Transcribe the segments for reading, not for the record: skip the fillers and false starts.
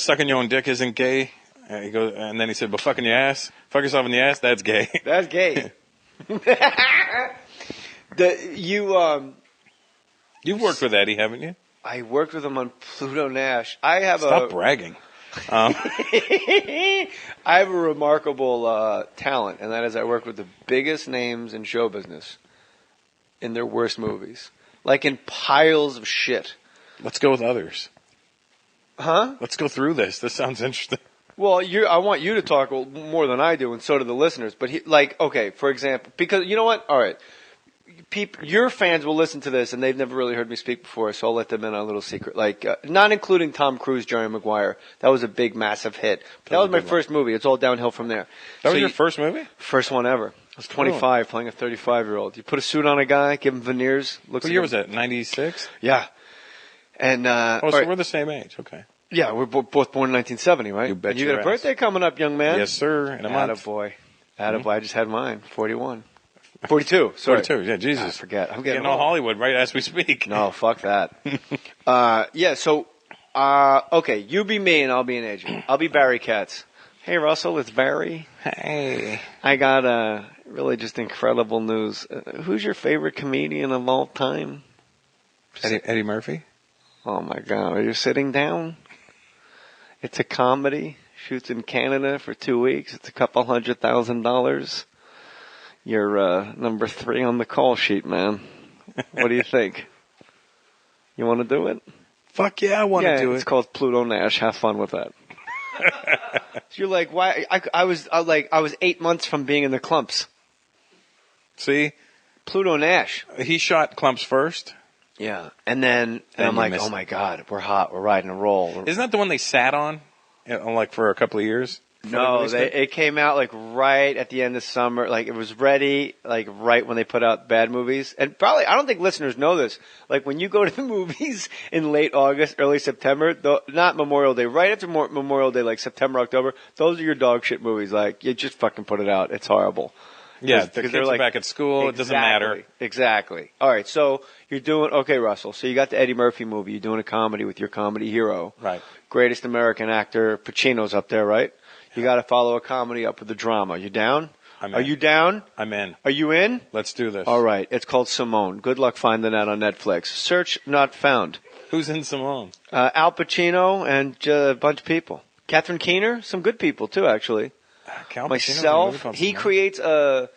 sucking your own dick isn't gay. He goes, and then he said, but fucking your ass, fuck yourself in the ass, that's gay. That's gay. You've worked with Eddie, haven't you? I worked with him on Pluto Nash. Stop bragging. I have a remarkable talent, and that is I work with the biggest names in show business in their worst movies. Like in piles of shit. Let's go with others. Huh? Let's go through this. This sounds interesting. Well, I want you to talk more than I do, and so do the listeners. But okay, for example, because you know what? All right. Your fans will listen to this, and they've never really heard me speak before, so I'll let them in on a little secret. Like, not including Tom Cruise, Jerry Mcguire. That was a big, massive hit. That was my first movie. It's all downhill from there. That was your first movie? First one ever. I was 25, playing a 35-year-old. You put a suit on a guy, give him veneers. What year was that? 96? Yeah. And so we're the same age. Okay. Yeah, we're both born in 1970, right? You bet. And you got a birthday coming up, young man. Yes, sir. In a month. Attaboy. Attaboy. I just had mine. 41. 42. Sorry. 42. Yeah, Jesus. I forget. I'm getting all Hollywood right as we speak. No, fuck that. So, okay, you be me and I'll be an agent. I'll be Barry Katz. Hey, Russell, it's Barry. Hey. I got really just incredible news. Who's your favorite comedian of all time? Eddie Murphy? Oh, my God. Are you sitting down? It's a comedy. Shoots in Canada for 2 weeks. It's $200,000. You're number 3 on the call sheet, man. What do you think? You want to do it? Fuck yeah, I want to do it. It's called Pluto Nash. Have fun with that. So you're like, why? I was 8 months from being in the clumps. See? Pluto Nash. He shot clumps first. Yeah. And then I'm like, oh my God, we're hot. We're riding a roll. Isn't that the one they sat on, like for a couple of years? No, it came out like right at the end of summer. Like it was ready, like right when they put out bad movies. And probably, I don't think listeners know this. Like when you go to the movies in late August, early September, not Memorial Day, right after Memorial Day, like September, October, those are your dog shit movies. Like you just fucking put it out. It's horrible. Yeah, the kids are back at school. It doesn't matter. Exactly. All right, so you're doing, okay, Russell, so you got the Eddie Murphy movie. You're doing a comedy with your comedy hero. Right. Greatest American actor, Pacino's up there, right? You got to follow a comedy up with a drama. You down? Are you down? I'm in. Are you in? Let's do this. All right. It's called Simone. Good luck finding that on Netflix. Search not found. Who's in Simone? Al Pacino and a bunch of people. Catherine Keener, some good people too, actually. Myself. He creates a.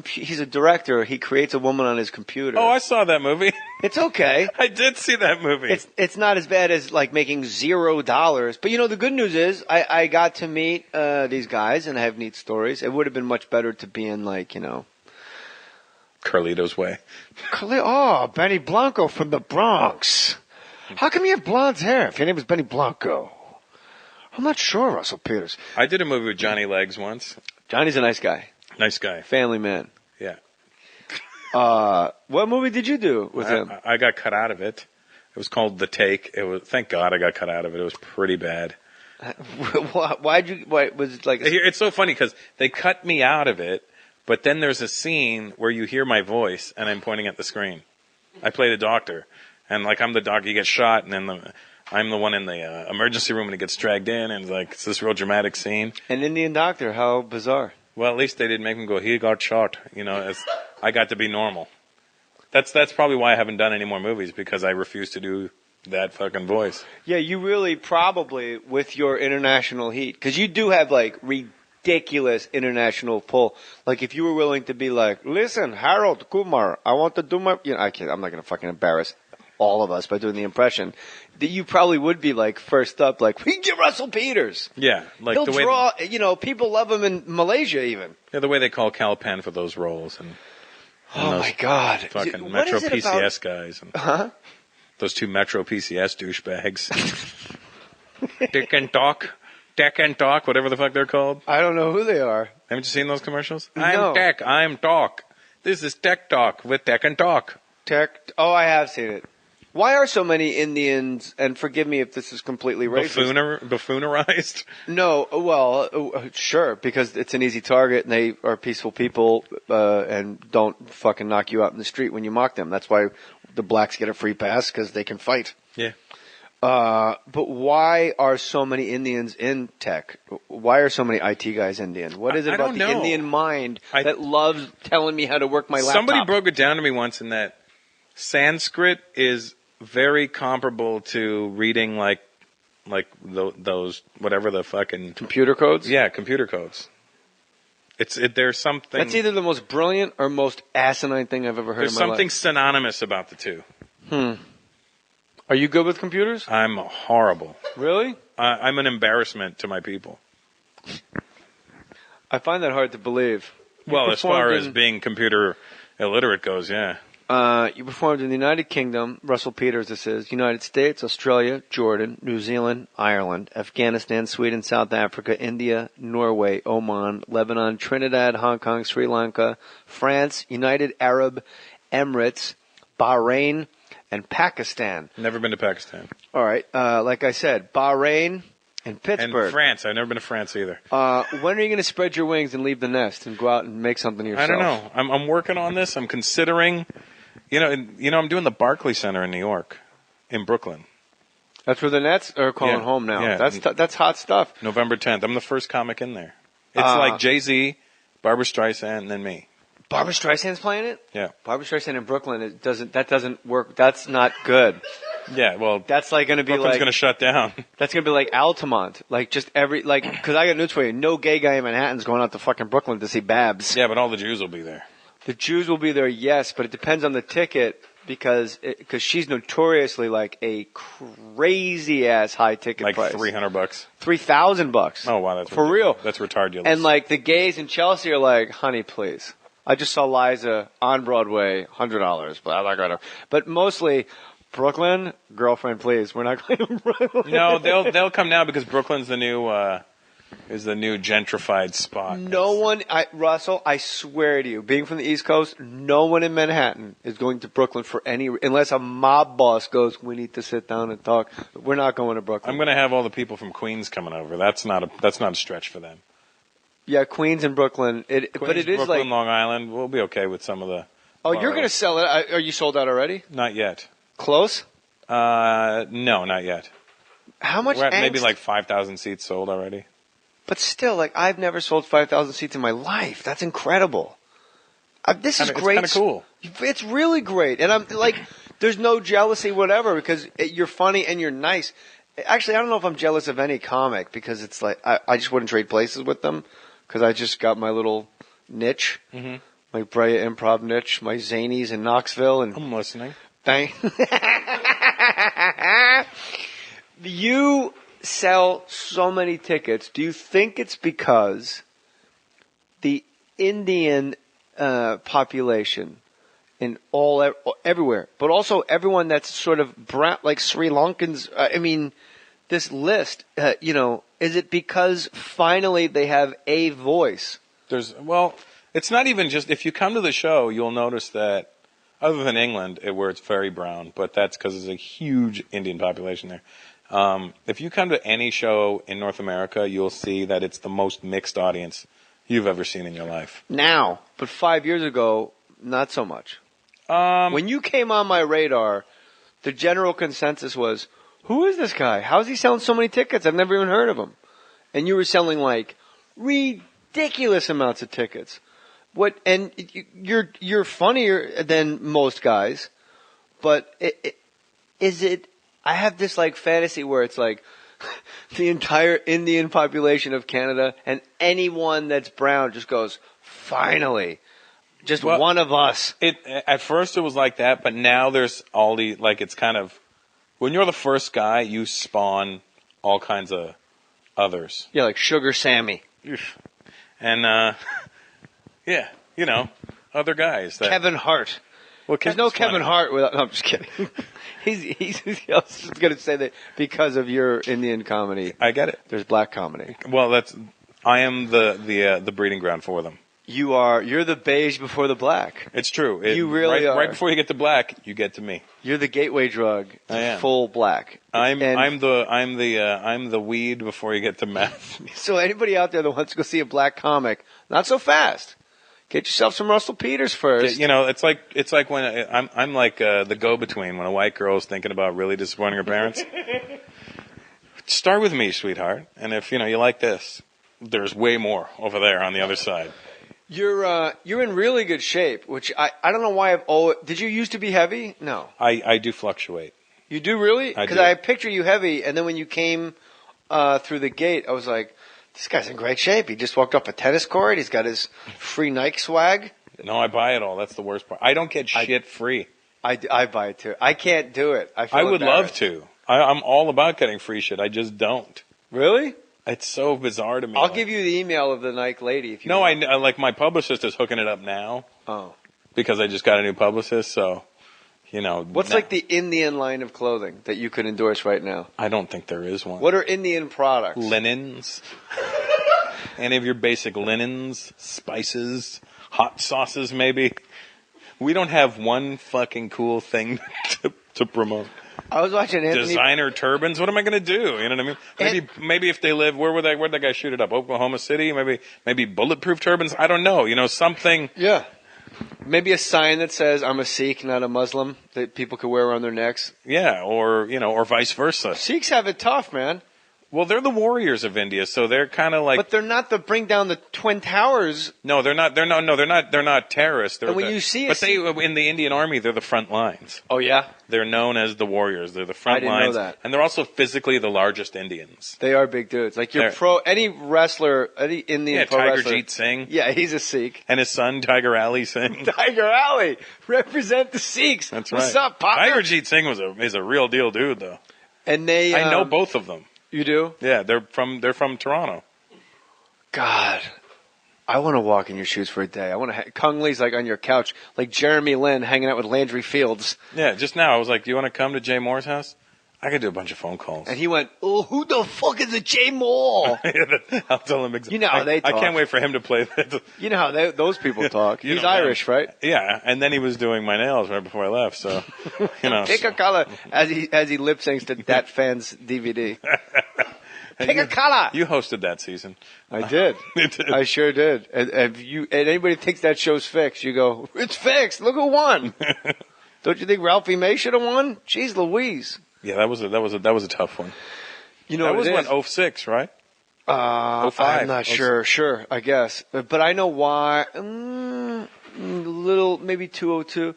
He's a director. He creates a woman on his computer. Oh, I saw that movie. It's okay. I did see that movie. It's not as bad as like making $0. But you know, the good news is I got to meet these guys and have neat stories. It would have been much better to be in like, you know, Carlito's Way. Oh, Benny Blanco from the Bronx. How come you have blonde hair if your name is Benny Blanco? I'm not sure, Russell Peters. I did a movie with Johnny Legs once. Johnny's a nice guy. Nice guy. Family man. Yeah. What movie did you do with him? I got cut out of it. It was called The Take. Thank God I got cut out of it. It was pretty bad. Why was it like? It's so funny because they cut me out of it, but then there's a scene where you hear my voice and I'm pointing at the screen. I played a doctor, and like I'm the doctor. He gets shot, and then I'm the one in the emergency room, and he gets dragged in, and like it's this real dramatic scene. An Indian doctor? How bizarre. Well, at least they didn't make him go, he got shot. You know, I got to be normal. That's probably why I haven't done any more movies, because I refuse to do that fucking voice. Yeah, you really probably, with your international heat, because you do have, like, ridiculous international pull. Like, if you were willing to be like, listen, Harold Kumar, I want to do my... You know, I'm not going to fucking embarrass all of us by doing the impression, that you probably would be like first up, like, we get Russell Peters. Yeah. Like he'll draw, you know, people love him in Malaysia even. Yeah, the way they call Cal Penn for those roles. And oh my God. Fucking Metro PCS guys. And those 2 Metro PCS douchebags. Dick and Talk, whatever the fuck they're called. I don't know who they are. Haven't you seen those commercials? No. I'm Tech, I'm Talk. This is Tech Talk with Tech and Talk. Oh, I have seen it. Why are so many Indians, and forgive me if this is completely racist. Buffoonerized? No, well, sure, because it's an easy target and they are peaceful people and don't fucking knock you out in the street when you mock them. That's why the blacks get a free pass, because they can fight. Yeah. But why are so many Indians in tech? Why are so many IT guys Indian? What is it I about don't the know. Indian mind that loves telling me how to work my laptop? Somebody broke it down to me once in that Sanskrit is very comparable to reading those whatever the fucking computer codes? Yeah, computer codes. There's something. That's either the most brilliant or most asinine thing I've ever heard There's in my life. something synonymous about the two. Are you good with computers? I'm horrible. Really? I'm an embarrassment to my people. I find that hard to believe. Well, as far as being computer illiterate goes, yeah. You performed in the United Kingdom, Russell Peters, this is, United States, Australia, Jordan, New Zealand, Ireland, Afghanistan, Sweden, South Africa, India, Norway, Oman, Lebanon, Trinidad, Hong Kong, Sri Lanka, France, United Arab Emirates, Bahrain, and Pakistan. Never been to Pakistan. All right. Like I said, Bahrain and Pittsburgh. And France. I've never been to France either. When are you going to spread your wings and leave the nest and go out and make something of yourself? I don't know. I'm working on this. I'm considering... I'm doing the Barclay Center in New York, in Brooklyn. That's where the Nets are calling home now. Yeah. That's hot stuff. November 10th. I'm the first comic in there. It's like Jay-Z, Barbra Streisand, and then me. Barbra Streisand's playing it? Yeah. Barbra Streisand in Brooklyn, that doesn't work. That's not good. Yeah, well, that's like going to be Brooklyn's going to shut down. That's going to be like Altamont. Like just because I got news for you. No gay guy in Manhattan's going out to fucking Brooklyn to see Babs. Yeah, but all the Jews will be there. The Jews will be there, yes, but it depends on the ticket because she's notoriously like a crazy ass high ticket price. Like $300. $3,000. Oh wow, that's for real. That's retarded. And like the gays in Chelsea are like, honey, please. I just saw Liza on Broadway, $100, but I'm not gonna. But mostly, Brooklyn, girlfriend, please. We're not going to Brooklyn. No, they'll come now because Brooklyn's the new gentrified spot. Russell, I swear to you, being from the East Coast, no one in Manhattan is going to Brooklyn unless a mob boss goes, we need to sit down and talk. We're not going to Brooklyn. I'm going to have all the people from Queens coming over. That's not a stretch for them. Yeah, Queens and Brooklyn. But it is Brooklyn, like Long Island. We'll be okay with some of the. Oh, you're going to sell it? Are you sold out already? Not yet. Close? No, not yet. How much? We're at maybe like 5,000 seats sold already. But still, I've never sold 5,000 seats in my life. That's incredible. This is great. It's kind of cool. It's really great. And I'm like, there's no jealousy, whatever, because you're funny and you're nice. Actually, I don't know if I'm jealous of any comic because it's like, I just wouldn't trade places with them because I just got my little niche, my Brea Improv niche, my Zanies in Knoxville. And I'm listening. You sell so many tickets. Do you think it's because the Indian population in everywhere, but also everyone that's sort of brown, like Sri Lankans? This list. Is it because finally they have a voice? It's not even just if you come to the show, you'll notice that other than England, where it's very brown, but that's because there's a huge Indian population there. If you come to any show in North America, you'll see that it's the most mixed audience you've ever seen in your life. Now, but 5 years ago, not so much. When you came on my radar, the general consensus was, who is this guy? How is he selling so many tickets? I've never even heard of him. And you were selling like ridiculous amounts of tickets. And you're funnier than most guys, but is it? I have this like fantasy where it's like the entire Indian population of Canada and anyone that's brown just goes, finally, one of us. At first it was like that, but now there's all the, like, it's kind of, when you're the first guy, you spawn all kinds of others. Yeah, like Sugar Sammy. And, yeah, other guys. Kevin Hart. Well, there's no Kevin Hart without. No, I'm just kidding. I was just going to say that because of your Indian comedy. I get it. There's black comedy. Well, I am the breeding ground for them. You're the beige before the black. It's true. You really are. Right before you get to black, you get to me. You're the gateway drug to full black. I'm the weed before you get to meth. So anybody out there that wants to go see a black comic, not so fast. Get yourself some Russell Peters first. You know, it's like when I'm like the go-between when a white girl is thinking about really disappointing her parents. Start with me, sweetheart, and if you like this, there's way more over there on the other side. You're in really good shape, which I don't know why I've always... Did you used to be heavy? No. I do fluctuate. You do really? I Because do. I picture you heavy, and then when you came through the gate, I was like, this guy's in great shape. He just walked up a tennis court. He's got his free Nike swag. No, I buy it all. That's the worst part. I don't get shit free. I buy it too. I can't do it. I would love to. I'm all about getting free shit. I just don't. Really? It's so bizarre to me. I'll give you the email of the Nike lady if you No, want. I like my publicist is hooking it up now. Oh. Because I just got a new publicist, so What's like the Indian line of clothing that you could endorse right now? I don't think there is one. What are Indian products? Linens? Any of your basic linens, spices, hot sauces maybe? We don't have one fucking cool thing to promote. I was watching Anthony... Designer turbans. What am I going to do? You know what I mean? Maybe if they live, where'd that guy shoot it up? Oklahoma City? Maybe bulletproof turbans? I don't know. Something. Yeah. Maybe a sign that says, I'm a Sikh, not a Muslim, that people could wear around their necks. Yeah, or vice versa. Sikhs have it tough, man. Well, they're the warriors of India, so they're kind of like. But they're not the bring down the Twin Towers. No, they're not. They're not terrorists. And when you see but they in the Indian Army, they're the front lines. Oh yeah, they're known as the warriors. They're the front I didn't lines, know that. And they're also physically the largest Indians. They are big dudes. Like any wrestler, any Indian pro Tiger wrestler. Jeet Singh. Yeah, he's a Sikh. And his son Tiger Ali Singh. Tiger Ali, represent the Sikhs. That's right. What's up, partner? Tiger Jeet Singh is a real deal dude, though. And they, I know both of them. You do? Yeah, they're from Toronto. God, I want to walk in your shoes for a day. I want to. Kung Lee's like on your couch, like Jeremy Lin hanging out with Landry Fields. Yeah, just now I was like, "Do you want to come to Jay Mohr's house?" I could do a bunch of phone calls. And he went, "Oh, who the fuck is a Jay Mohr?" I'll tell him exactly. You know how they talk. I can't wait for him to play that. You know how those people talk. He's Irish, right? Yeah, and then he was doing my nails right before I left. So, Pick a color as he lip syncs to that fan's DVD. Pick a color. You hosted that season. I did. I sure did. And anybody thinks that show's fixed, you go, it's fixed. Look who won. Don't you think Ralphie May should have won? Jeez Louise. Yeah, that was a tough one. You know, that was when 06, right? 05. I'm not sure. Sure, I guess. But I know why. Maybe 202.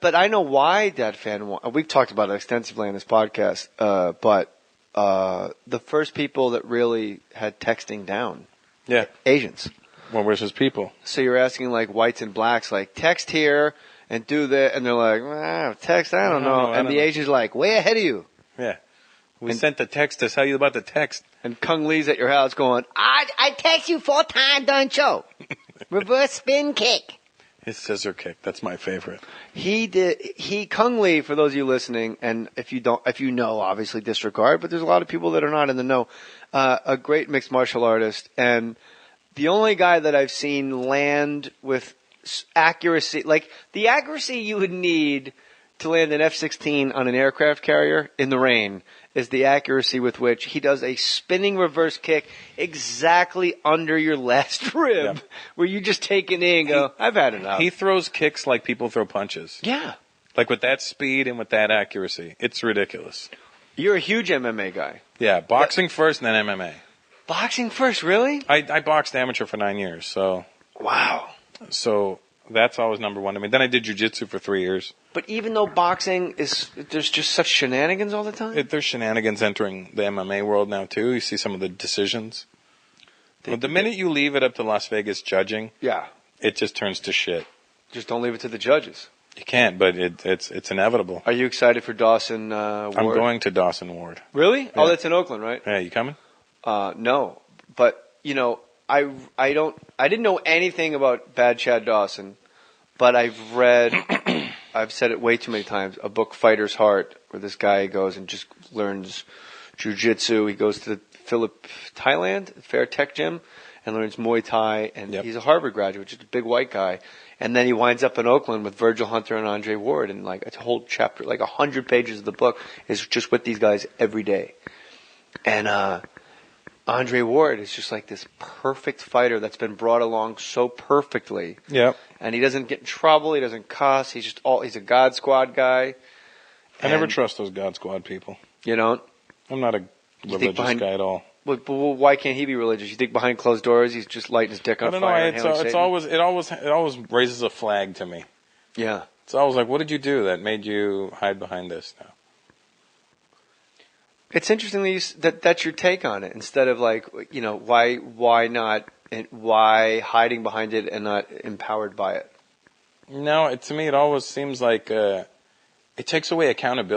But I know why that fan won. We've talked about it extensively on this podcast. But the first people that really had texting down. Yeah. Asians. Well, where's his people? So you're asking like whites and blacks, like text here and do that, and they're like, text, I don't know. And the Asians are like, way ahead of you. Yeah. We sent the text to tell you about the text. And Kung Lee's at your house going, I text you 4 times during show. Reverse spin kick. His scissor kick. That's my favorite. Kung Lee, for those of you listening, and if you know, obviously disregard, but there's a lot of people that are not in the know, a great mixed martial artist, and the only guy that I've seen land with accuracy, like the accuracy you would need to land an F-16 on an aircraft carrier in the rain, is the accuracy with which he does a spinning reverse kick exactly under your last rib, where you just take it in and go, I've had enough. He throws kicks like people throw punches. Yeah. Like with that speed and with that accuracy. It's ridiculous. You're a huge MMA guy. Yeah, boxing first and then MMA. Boxing first, really? I boxed amateur for 9 years, so. Wow. So that's always number one to me. Then I did jiu-jitsu for 3 years. But even though boxing there's just such shenanigans all the time? There's shenanigans entering the MMA world now, too. You see some of the decisions. But the minute you leave it up to Las Vegas judging, it just turns to shit. Just don't leave it to the judges. You can't, but it's inevitable. Are you excited for Dawson Ward? I'm going to Dawson Ward. Really? Yeah. Oh, that's in Oakland, right? Yeah, you coming? No. But, I didn't know anything about Bad Chad Dawson, but I've read, I've said it way too many times, a book, Fighter's Heart, where this guy goes and just learns jiu-jitsu. He goes to Thailand, Fair Tech Gym, and learns Muay Thai, and he's a Harvard graduate, just a big white guy. And then he winds up in Oakland with Virgil Hunter and Andre Ward, and like a whole chapter, like 100 pages of the book is just with these guys every day. And Andre Ward is just like this perfect fighter that's been brought along so perfectly. Yep. And he doesn't get in trouble. He doesn't cuss. He's a God Squad guy. I never trust those God Squad people. You don't? I'm not a religious guy at all. But why can't he be religious? You think behind closed doors he's just lighting his dick on fire? I don't know. It always raises a flag to me. Yeah. It's always like, what did you do that made you hide behind this now? It's interesting that's your take on it. Instead of like, why not, and why hiding behind it and not empowered by it? No, to me it always seems like it takes away accountability.